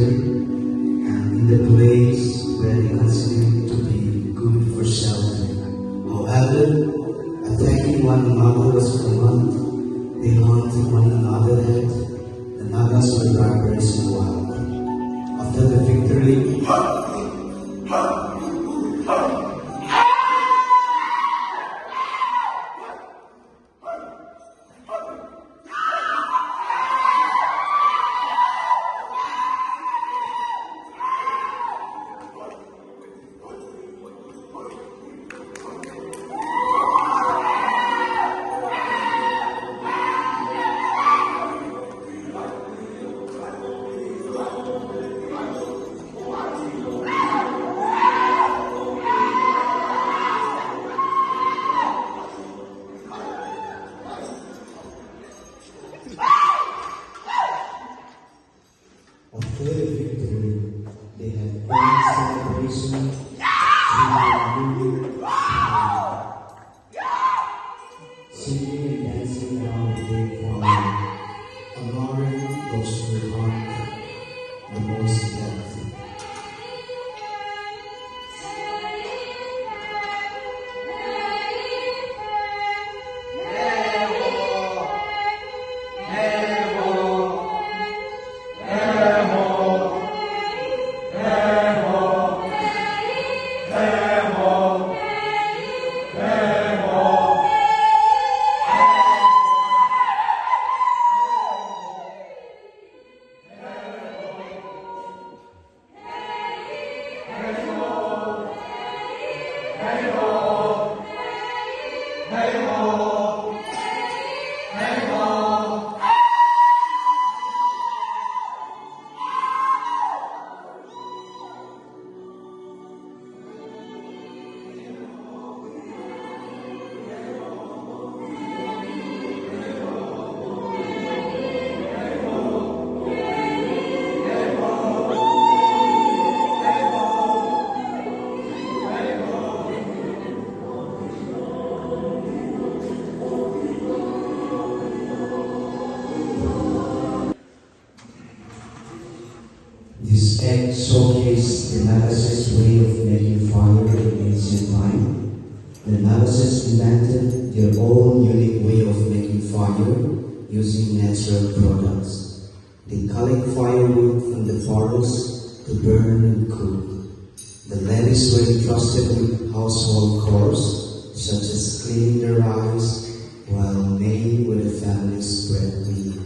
center and in the place where they consider to be good for shelter. However, attacking one another was command. They hunted one another that the Nagas were barbarous and wild. After the victory, after the victory, they had grand celebration singing and dancing around the big fire, honoring those who harmed the most death. This act showcased the Nagas' way of making fire in ancient time. The Nagas invented their own unique way of making fire using natural products. They collect firewood from the forest to burn and cook. The ladies were entrusted with household chores such as cleaning their eyes, while men were the family's breadwinner.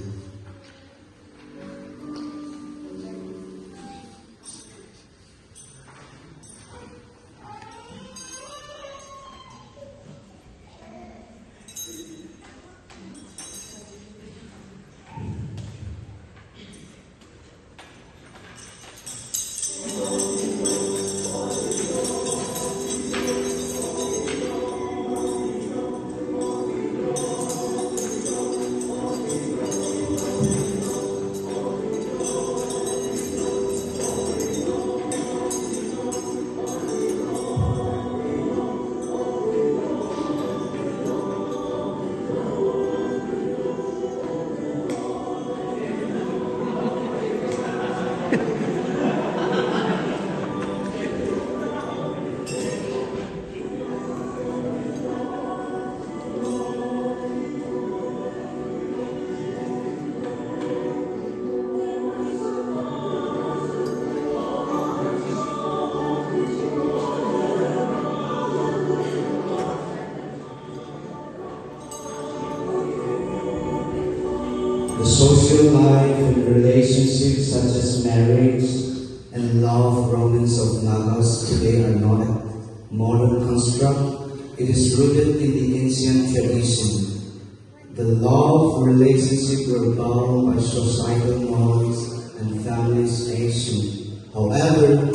The social life and relationships such as marriage and love romance of Nagas today are not a modern construct. It is rooted in the ancient tradition. The love relationship were bound by societal norms and family ancient. However,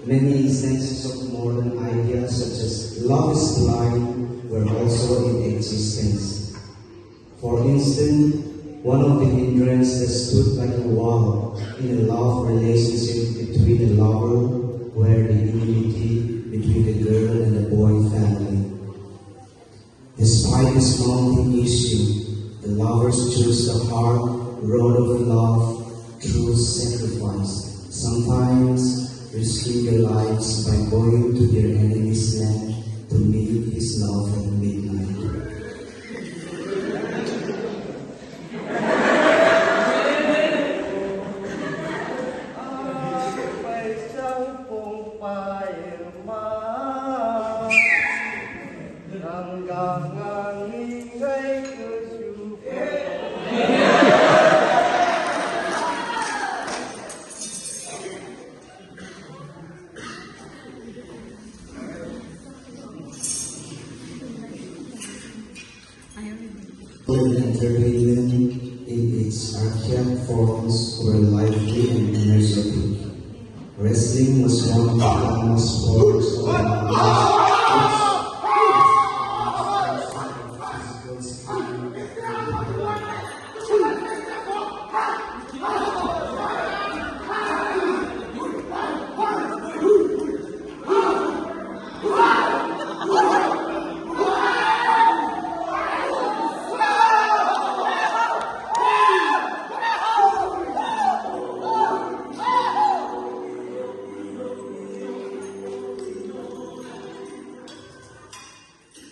many instances of modern ideas such as love is blind were also in existence. For instance, one of the hindrances that stood like a wall in a love relationship between a lover were the enmity between the girl and the boy family. Despite this mounting issue, the lovers chose the hard road of love through sacrifice. sometimes risking their lives by going to their enemy's land to meet his love at midnight. May sampung pairma hanggang ang ingay kesuko. Entertainment in its archaic forms were lively and energetic. Wrestling was one of the common sports of the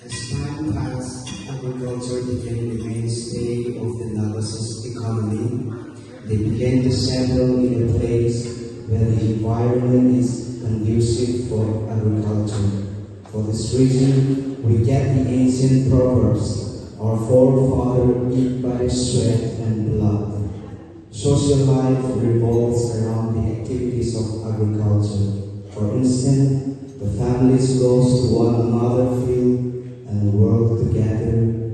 As time passed, agriculture became the mainstay of the Navas's economy. They began to settle in a place where the environment is conducive for agriculture. For this reason, we get the ancient proverbs, our forefathers eat by sweat and blood. Social life revolves around the activities of agriculture. For instance, the families goes to one another field and work together